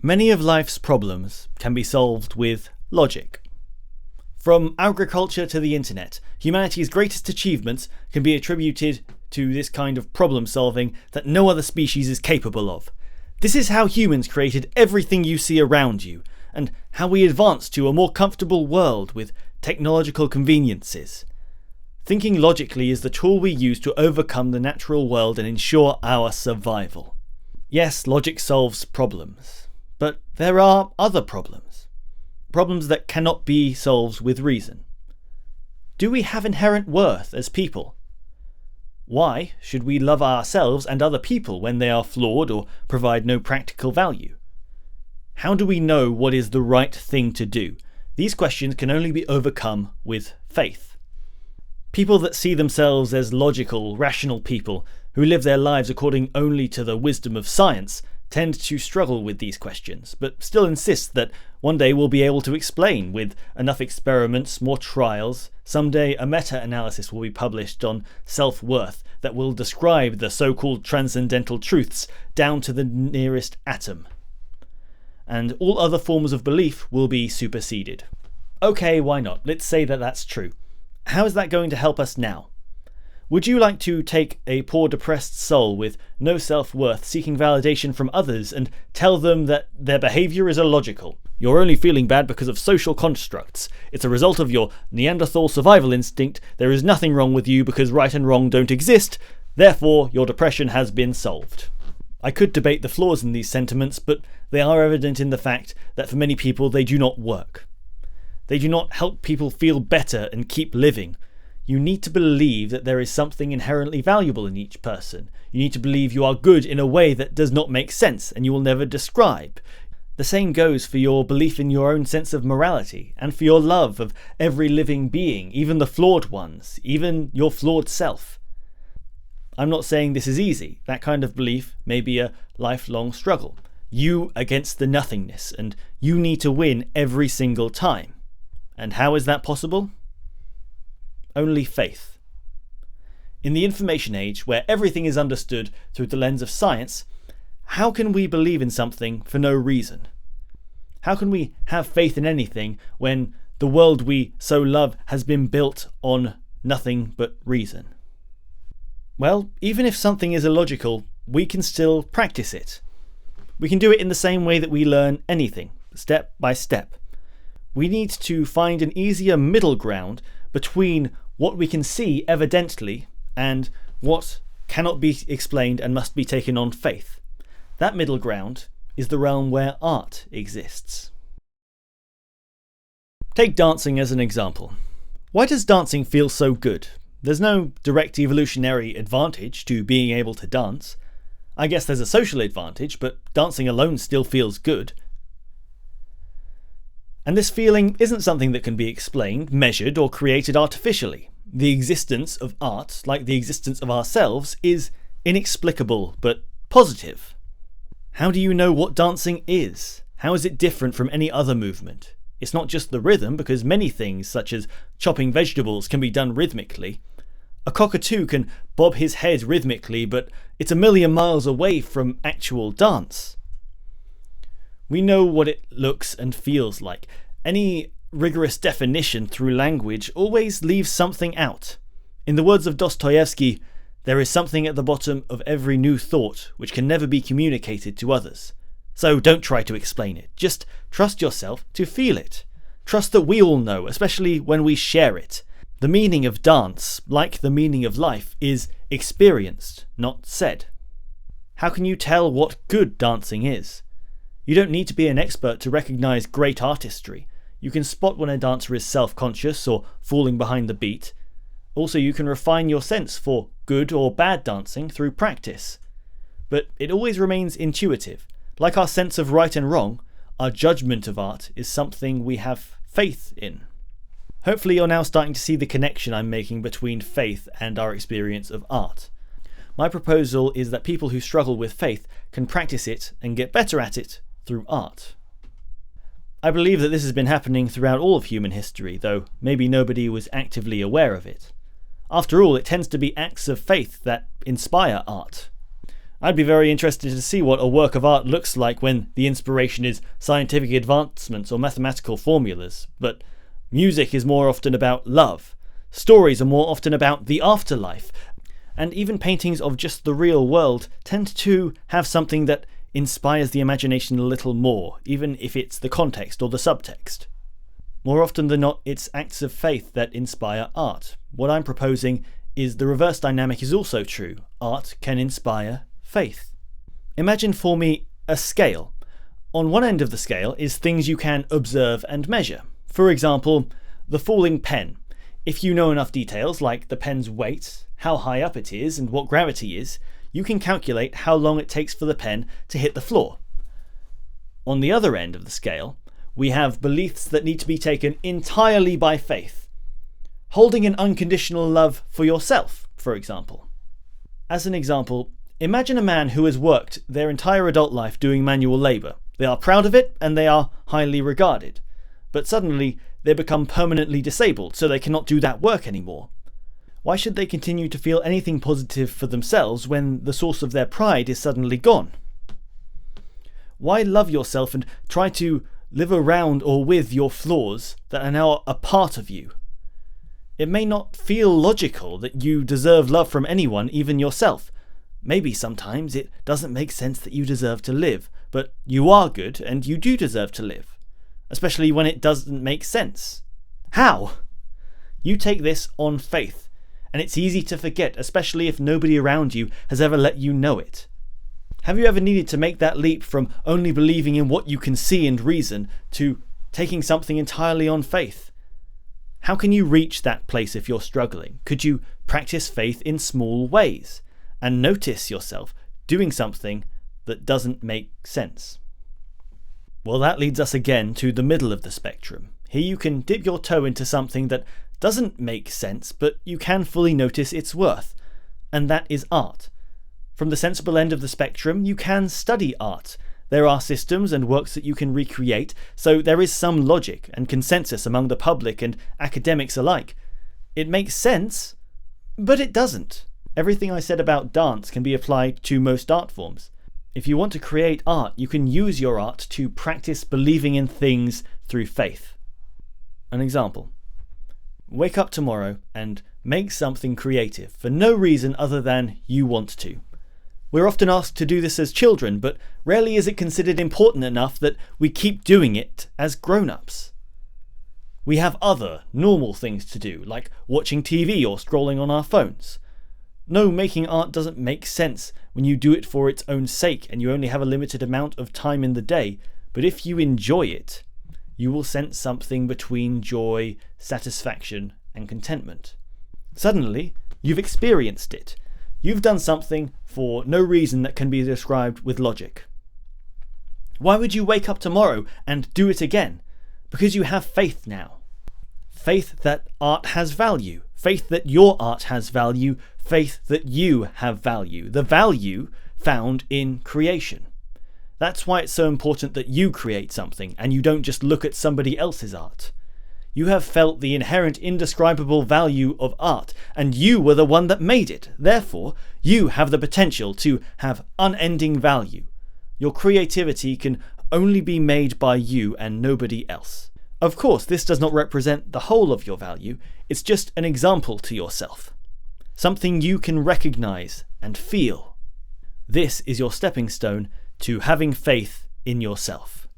Many of life's problems can be solved with logic. From agriculture to the internet, humanity's greatest achievements can be attributed to this kind of problem solving that no other species is capable of. This is how humans created everything you see around you, and how we advanced to a more comfortable world with technological conveniences. Thinking logically is the tool we use to overcome the natural world and ensure our survival. Yes, logic solves problems, but there are other problems. Problems that cannot be solved with reason. Do we have inherent worth as people? Why should we love ourselves and other people when they are flawed or provide no practical value? How do we know what is the right thing to do? These questions can only be overcome with faith. People that see themselves as logical, rational people who live their lives according only to the wisdom of science tend to struggle with these questions, but still insist that one day we'll be able to explain with enough experiments, more trials. Someday a meta-analysis will be published on self-worth that will describe the so-called transcendental truths down to the nearest atom. And all other forms of belief will be superseded. Okay, why not? Let's say that that's true. How is that going to help us now? Would you like to take a poor depressed soul with no self-worth seeking validation from others and tell them that their behaviour is illogical? You're only feeling bad because of social constructs. It's a result of your Neanderthal survival instinct. There is nothing wrong with you because right and wrong don't exist. Therefore, your depression has been solved. I could debate the flaws in these sentiments, but they are evident in the fact that for many people they do not work. They do not help people feel better and keep living. You need to believe that there is something inherently valuable in each person. You need to believe you are good in a way that does not make sense and you will never describe. The same goes for your belief in your own sense of morality and for your love of every living being, even the flawed ones, even your flawed self. I'm not saying this is easy. That kind of belief may be a lifelong struggle. You against the nothingness, and you need to win every single time. And how is that possible? Only faith. In the information age, where everything is understood through the lens of science, how can we believe in something for no reason? How can we have faith in anything when the world we so love has been built on nothing but reason? Well, even if something is illogical, we can still practice it. We can do it in the same way that we learn anything, step by step. We need to find an easier middle ground between what we can see evidently and what cannot be explained and must be taken on faith. That middle ground is the realm where art exists. Take dancing as an example. Why does dancing feel so good? There's no direct evolutionary advantage to being able to dance. I guess there's a social advantage, but dancing alone still feels good. And this feeling isn't something that can be explained, measured, or created artificially. The existence of art, like the existence of ourselves, is inexplicable but positive. How do you know what dancing is? How is it different from any other movement? It's not just the rhythm, because many things, such as chopping vegetables, can be done rhythmically. A cockatoo can bob his head rhythmically, but it's a million miles away from actual dance. We know what it looks and feels like. Any rigorous definition through language always leaves something out. In the words of Dostoevsky, there is something at the bottom of every new thought which can never be communicated to others. So don't try to explain it. Just trust yourself to feel it. Trust that we all know, especially when we share it. The meaning of dance, like the meaning of life, is experienced, not said. How can you tell what good dancing is? You don't need to be an expert to recognize great artistry. You can spot when a dancer is self-conscious or falling behind the beat. Also, you can refine your sense for good or bad dancing through practice. But it always remains intuitive. Like our sense of right and wrong, our judgment of art is something we have faith in. Hopefully you're now starting to see the connection I'm making between faith and our experience of art. My proposal is that people who struggle with faith can practice it and get better at it through art. I believe that this has been happening throughout all of human history, though maybe nobody was actively aware of it. After all, it tends to be acts of faith that inspire art. I'd be very interested to see what a work of art looks like when the inspiration is scientific advancements or mathematical formulas, but music is more often about love. Stories are more often about the afterlife, and even paintings of just the real world tend to have something that inspires the imagination a little more, even if it's the context or the subtext. More often than not, it's acts of faith that inspire art. What I'm proposing is the reverse dynamic is also true. Art can inspire faith. Imagine for me a scale. On one end of the scale is things you can observe and measure. For example, the falling pen. If you know enough details, like the pen's weight, how high up it is, and what gravity is, you can calculate how long it takes for the pen to hit the floor. On the other end of the scale, we have beliefs that need to be taken entirely by faith. Holding an unconditional love for yourself, for example. As an example, imagine a man who has worked their entire adult life doing manual labour. They are proud of it and they are highly regarded. But suddenly they become permanently disabled, so they cannot do that work anymore. Why should they continue to feel anything positive for themselves when the source of their pride is suddenly gone? Why love yourself and try to live around or with your flaws that are now a part of you? It may not feel logical that you deserve love from anyone, even yourself. Maybe sometimes it doesn't make sense that you deserve to live, but you are good and you do deserve to live. Especially when it doesn't make sense. How? You take this on faith, and it's easy to forget, especially if nobody around you has ever let you know it. Have you ever needed to make that leap from only believing in what you can see and reason to taking something entirely on faith? How can you reach that place if you're struggling? Could you practice faith in small ways and notice yourself doing something that doesn't make sense? Well, that leads us again to the middle of the spectrum. Here you can dip your toe into something that doesn't make sense, but you can fully notice its worth, and that is art. From the sensible end of the spectrum, you can study art. There are systems and works that you can recreate, so there is some logic and consensus among the public and academics alike. It makes sense, but it doesn't. Everything I said about dance can be applied to most art forms. If you want to create art, you can use your art to practice believing in things through faith. An example. Wake up tomorrow and make something creative for no reason other than you want to. We're often asked to do this as children, but rarely is it considered important enough that we keep doing it as grown-ups. We have other, normal things to do, like watching TV or scrolling on our phones. No, making art doesn't make sense when you do it for its own sake and you only have a limited amount of time in the day, but if you enjoy it, you will sense something between joy, satisfaction, and contentment. Suddenly, you've experienced it. You've done something for no reason that can be described with logic. Why would you wake up tomorrow and do it again? Because you have faith now. Faith that art has value. Faith that your art has value. Faith that you have value. The value found in creation. That's why it's so important that you create something and you don't just look at somebody else's art. You have felt the inherent indescribable value of art, and you were the one that made it. Therefore, you have the potential to have unending value. Your creativity can only be made by you and nobody else. Of course, this does not represent the whole of your value. It's just an example to yourself. Something you can recognize and feel. This is your stepping stone to having faith in yourself.